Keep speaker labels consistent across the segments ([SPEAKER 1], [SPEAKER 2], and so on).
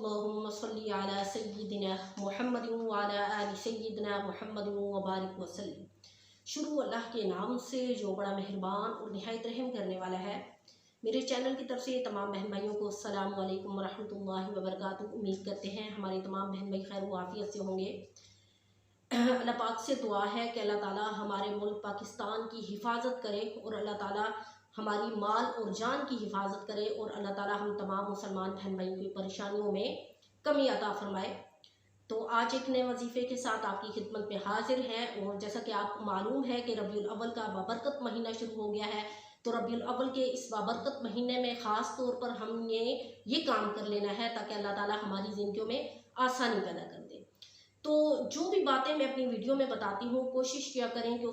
[SPEAKER 1] अल्लाहुम्मा सल्ली अला सय्यिदिना मुहम्मद व अला आलि सय्यिदिना मुहम्मद व बारिक वसल्लम। शुरू अल्लाह के नाम से जो बड़ा मेहरबान और निहायत रहम करने वाला है। मेरे चैनल की तरफ से तमाम बहन भाइयों को अस्सलामु अलैकुम रहमतुल्लाहि व बरकातुहू। उम्मीद करते हैं हमारे तमाम बहन भाई खैर व आफियत से होंगे। अल्लाह पाक से दुआ है कि अल्लाह ताला हमारे मुल्क पाकिस्तान की हिफाजत करे और अल्लाह ताला हमारी माल और जान की हिफाजत करे और अल्लाह ताला हम तमाम मुसलमान बहन भाइयों की परेशानियों में कमी अता फरमाए। तो आज एक नए वजीफ़े के साथ आपकी खिदमत में हाजिर हैं। और जैसा कि आपको मालूम है कि रबीउल अव्वल का बाबरकत महीना शुरू हो गया है, तो रबीउल अव्वल के इस बाबरकत महीने में ख़ास तौर पर हमने ये काम कर लेना है ताकि अल्लाह ताला हमारी ज़िंदगियों में आसानी पैदा कर दे। तो जो भी बातें मैं अपनी वीडियो में बताती हूँ, कोशिश किया करें कि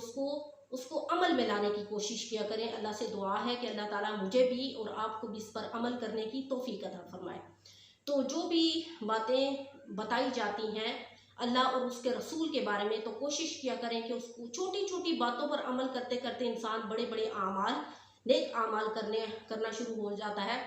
[SPEAKER 1] उसको अमल में लाने की कोशिश किया करें। अल्लाह से दुआ है कि अल्लाह ताला मुझे भी और आपको भी इस पर अमल करने की तौफीक अता फरमाए। तो जो भी बातें बताई जाती हैं अल्लाह और उसके रसूल के बारे में, तो कोशिश किया करें कि उसको छोटी छोटी बातों पर अमल करते करते इंसान बड़े बड़े आमाल, नेक आमाल करना शुरू हो जाता है।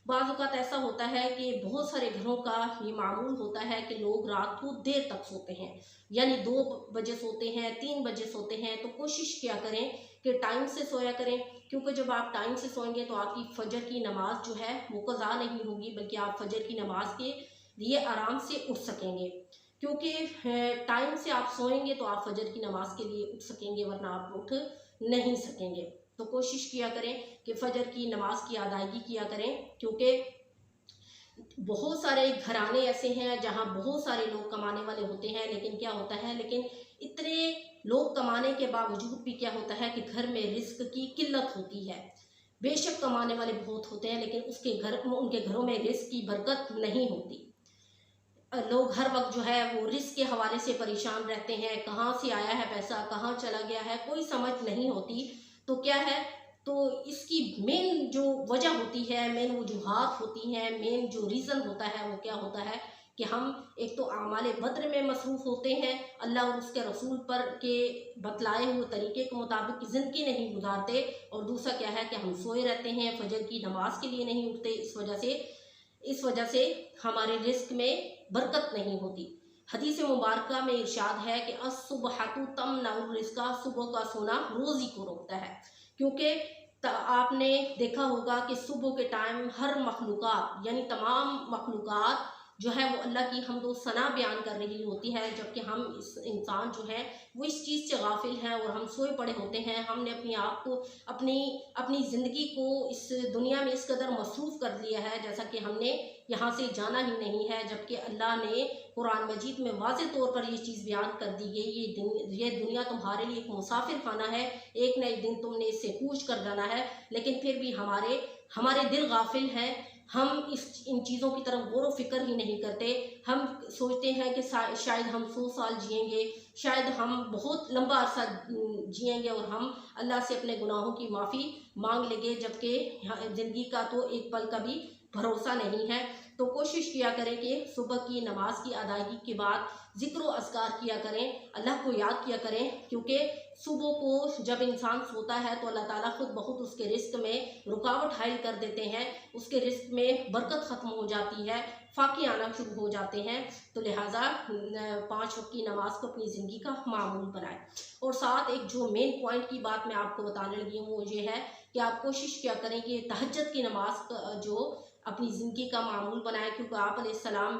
[SPEAKER 1] बाज़ औक़ात ऐसा होता है कि बहुत सारे घरों का ये मामूल होता है कि लोग रात को देर तक सोते हैं, यानी 2 बजे सोते हैं, 3 बजे सोते हैं। तो कोशिश किया करें कि टाइम से सोया करें, क्योंकि जब आप टाइम से सोएंगे तो आपकी फ़जर की नमाज जो है वो क़ज़ा नहीं होगी, बल्कि आप फ़जर की नमाज के लिए आराम से उठ सकेंगे। क्योंकि टाइम से आप सोएंगे तो आप फ़जर की नमाज के लिए उठ सकेंगे, वरना आप उठ नहीं सकेंगे। तो कोशिश किया करें कि फ़जर की नमाज की अदायगी किया करें, क्योंकि बहुत सारे घराने ऐसे हैं जहां बहुत सारे लोग कमाने वाले होते हैं, लेकिन क्या होता है, लेकिन इतने लोग कमाने के बावजूद भी क्या होता है कि घर में रिस्क की किल्लत होती है। बेशक कमाने वाले बहुत होते हैं, लेकिन उनके घरों में रिस्क की बरकत नहीं होती। लोग हर वक्त जो है वो रिस्क के हवाले से परेशान रहते हैं, कहाँ से आया है पैसा, कहाँ चला गया है, कोई समझ नहीं होती। तो क्या है, तो इसकी मेन जो वजह होती है, मेन वजूहात होती हैं, मेन जो रीज़न होता है वो क्या होता है कि हम एक तो आमाले बद्र में मसरूफ़ होते हैं, अल्लाह और उसके रसूल पर के बतलाए हुए तरीके के मुताबिक ज़िंदगी नहीं गुजारते, और दूसरा क्या है कि हम सोए रहते हैं, फ़जर की नमाज के लिए नहीं उठते। इस वजह से हमारे रिस्क में बरकत नहीं होती। हदीस मुबारका में इरशाद है कि अस्सुबहतु तमनउर रिज़्क़ा, सुबह का सोना रोज़ी को रोकता है। क्योंकि आपने देखा होगा कि सुबह के टाइम हर मखलूक़ात यानी तमाम मखलूक़ात जो है वो अल्लाह की हम्द व सना बयान कर रही होती है, जबकि हम इस इंसान जो है वो इस चीज़ से गाफिल हैं और हम सोए पड़े होते हैं। हमने अपने आप को अपनी ज़िंदगी को इस दुनिया में इस कदर मसरूफ़ कर लिया है जैसा कि हमने यहाँ से जाना ही नहीं है, जबकि अल्लाह ने कुरान मजीद में वाज़ेह तौर पर ये चीज़ बयान कर दी गई, ये दुनिया तुम्हारे लिए एक मुसाफिर खाना है, एक न एक दिन तुमने इससे कूच कर जाना है। लेकिन फिर भी हमारे दिल गाफिल हैं, हम इन चीज़ों की तरफ गौर व फिक्र ही नहीं करते। हम सोचते हैं कि शायद हम 100 साल जिएंगे, शायद हम बहुत लंबा अरसा जिएंगे और हम अल्लाह से अपने गुनाहों की माफ़ी मांग लेंगे, जबकि ज़िंदगी का तो एक पल का भी भरोसा नहीं है। तो कोशिश किया करें कि सुबह की नमाज की अदायगी के बाद ज़िक्र व अज़कार किया करें, अल्लाह को याद किया करें, क्योंकि सुबह को जब इंसान सोता है तो अल्लाह ताला खुद बहुत उसके रिस्क में रुकावट हाइल कर देते हैं, उसके रिस्क में बरकत ख़त्म हो जाती है, फाके आना शुरू हो जाते हैं। तो लिहाजा 5 वक्त की नमाज को अपनी ज़िंदगी का मामूल बनाएं। और साथ एक जो मेन पॉइंट की बात मैं आपको बताने लगी हूँ वो ये है कि आप कोशिश किया करें कि तहज्जुद की नमाज जो अपनी ज़िंदगी का मामूल बनाए, क्योंकि आप अलैहिस्सलाम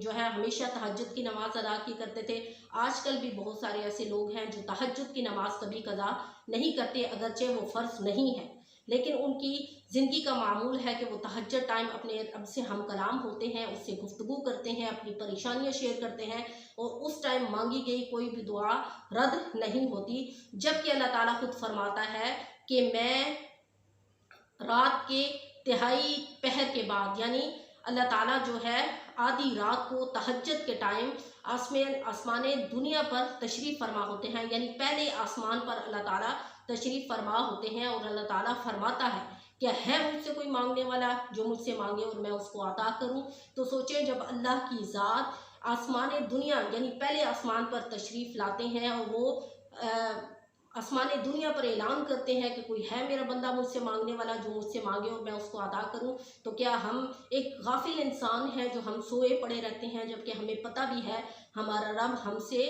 [SPEAKER 1] जो है हमेशा तहज्जुद की नमाज़ अदा किया करते थे। आजकल भी बहुत सारे ऐसे लोग हैं जो तहज्जुद की नमाज़ कभी कज़ा नहीं करते, अगरचे वो फ़र्ज़ नहीं है, लेकिन उनकी ज़िंदगी का मामूल है कि वो तहज्जुद टाइम अपने रब से हम कलाम होते हैं, उससे गुफ्तगू करते हैं, अपनी परेशानियाँ शेयर करते हैं, और उस टाइम मांगी गई कोई भी दुआ रद्द नहीं होती। जबकि अल्लाह ताला खुद फरमाता है कि मैं रात के तिहाई पहर के बाद, यानी अल्लाह ताला जो है आधी रात को तहज्जुद के टाइम आसमान दुनिया पर तशरीफ़ फरमा होते हैं, यानी पहले आसमान पर अल्लाह ताला तशरीफ़ फरमा होते हैं। और अल्लाह ताला फरमाता है क्या है मुझसे कोई मांगने वाला जो मुझसे मांगे और मैं उसको अता करूं। तो सोचें, जब अल्लाह की ज़ात आसमान दुनिया यानी पहले आसमान पर तशरीफ़ लाते हैं और वो आसमान दुनिया पर ऐलान करते हैं कि कोई है मेरा बंदा मुझसे मांगने वाला जो मुझसे मांगे और मैं उसको अदा करूं। तो क्या हम एक गाफिल इंसान है जो हम सोए पड़े रहते हैं, जबकि हमें पता भी है हमारा रब हमसे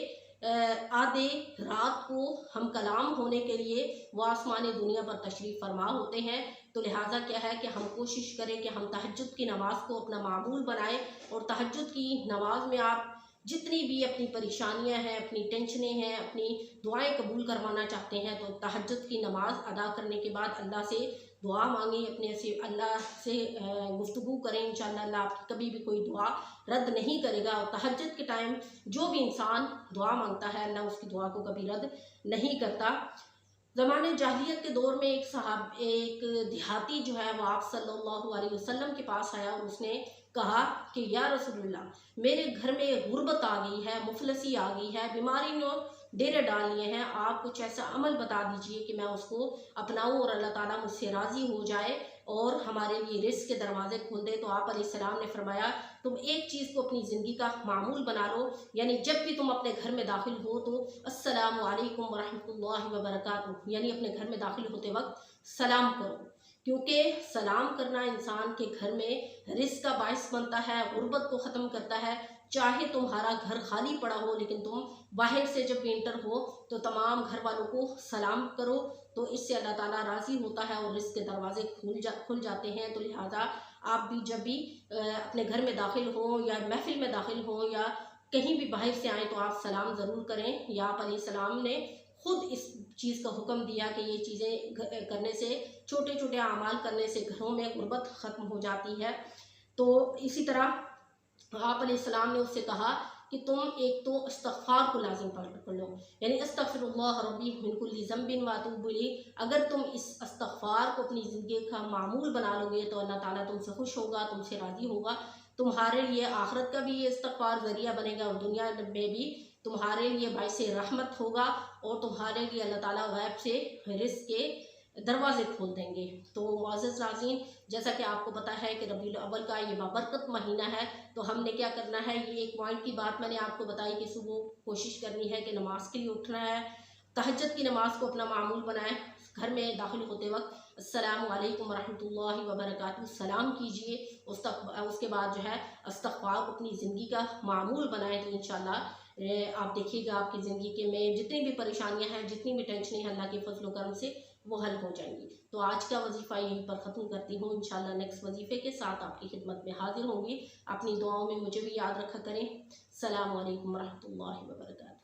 [SPEAKER 1] आधे रात को हम कलाम होने के लिए वो आसमान दुनिया पर तशरीफ़ फरमा होते हैं। तो लिहाजा क्या है कि हम कोशिश करें कि हम तहज्जुद की नमाज़ को अपना मामूल बनाएं, और तहज्जुद की नमाज में आप जितनी भी अपनी परेशानियां हैं, अपनी टेंशनें हैं, अपनी दुआएं कबूल करवाना चाहते हैं, तो तहज्जुद की नमाज अदा करने के बाद अल्लाह से दुआ मांगें, अपने से अल्लाह से गुफ्तगू करें। इंशाअल्लाह अल्लाह आपकी कभी भी कोई दुआ रद्द नहीं करेगा। और तहज्जुद के टाइम जो भी इंसान दुआ मांगता है अल्लाह उसकी दुआ को कभी रद्द नहीं करता। ज़माने जाहिलियत के दौर में एक देहाती जो है वो आप सल्लल्लाहु अलैहि वसल्लम के पास आया और उसने कहा कि या रसूलुल्लाह, मेरे घर में गुर्बत आ गई है, मुफलसी आ गई है, बीमारी ने डेरे डाल लिए हैं, आप कुछ ऐसा अमल बता दीजिए कि मैं उसको अपनाऊं और अल्लाह ताला मुझसे राज़ी हो जाए और हमारे लिए रिज़्क़ के दरवाज़े खोल दे। तो आप अलैहिस्सलाम ने फरमाया, तुम एक चीज़ को अपनी ज़िंदगी का मामूल बना लो, यानी जब भी तुम अपने घर में दाखिल हो तो अस्सलामु अलैकुम वरहमतुल्लाहि वबरकातुहू, यानी अपने घर में दाखिल होते वक्त सलाम करो, क्योंकि सलाम करना इंसान के घर में रिज़्क़ का बायस बनता है, गुर्बत को ख़त्म करता है। चाहे तुम्हारा घर खाली पड़ा हो लेकिन तुम बाहर से जब एंटर हो तो तमाम घर वालों को सलाम करो, तो इससे अल्लाह ताला राज़ी होता है और रिज़्क़ के दरवाज़े खुल जाते हैं। तो लिहाजा आप भी जब भी अपने घर में दाखिल हो या महफिल में दाखिल हो या कहीं भी बाहर से आए तो आप सलाम ज़रूर करें। या आप अलैहिस्सलाम ने खुद इस चीज़ का हुक्म दिया कि ये चीज़ें करने से, छोटे छोटे अमाल करने से घरों में गुर्बत ख़त्म हो जाती है। तो इसी तरह आप अलैहिस्सलाम ने उससे कहा कि तुम एक तो इस्तग़फ़ार को लाज़िम पकड़ लो, यानी अस्तग़फ़िरुल्लाह रब्बी मिन कुल्लि ज़ंबिन व अतूबु इलैह। अगर तुम इस इस्तग़फ़ार को अपनी ज़िंदगी का मामूल बना लोगे तो अल्लाह ताला तुमसे खुश होगा, तुमसे राज़ी होगा। तुम्हारे लिए आखिरत का भी ये इस्तग़फ़ार ज़रिया बनेगा और दुनिया में भी तुम्हारे लिए बाइसे रहमत होगा, और तुम्हारे लिए अल्लाह ताला गैब से रिज़्क़ के दरवाज़े खोल देंगे। तो मुअज़्ज़ज़ नाज़रीन, जैसा कि आपको पता है कि रबीउल अव्वल का ये बाबरकत महीना है, तो हमने क्या करना है, ये एक पॉइंट की बात मैंने आपको बताई कि सुबह कोशिश करनी है कि नमाज के लिए उठना है, तहज्जुद की नमाज को अपना मामूल बनाएं। घर में दाखिल होते वक्त अस्सलामु अलैकुम वरहमतुल्लाहि वबरकातुहू सलाम कीजिए। उसके बाद जो है इस्तग़फ़ार को अपनी ज़िंदगी का मामूल बनाएं। तो इंशाअल्लाह आप देखिएगा आपकी ज़िंदगी के में जितनी भी परेशानियां हैं, जितनी भी टेंशनें हैं, अल्लाह के फजल करम से वो हल हो जाएंगी। तो आज का वजीफ़ा यहीं पर ख़त्म करती हूँ। इंशाअल्लाह नेक्स्ट वजीफ़े के साथ आपकी खिदमत में हाजिर होंगी। अपनी दुआओं में मुझे भी याद रखा करें। अस्सलामु अलैकुम वरहमतुल्लाहि वबरकातुहू।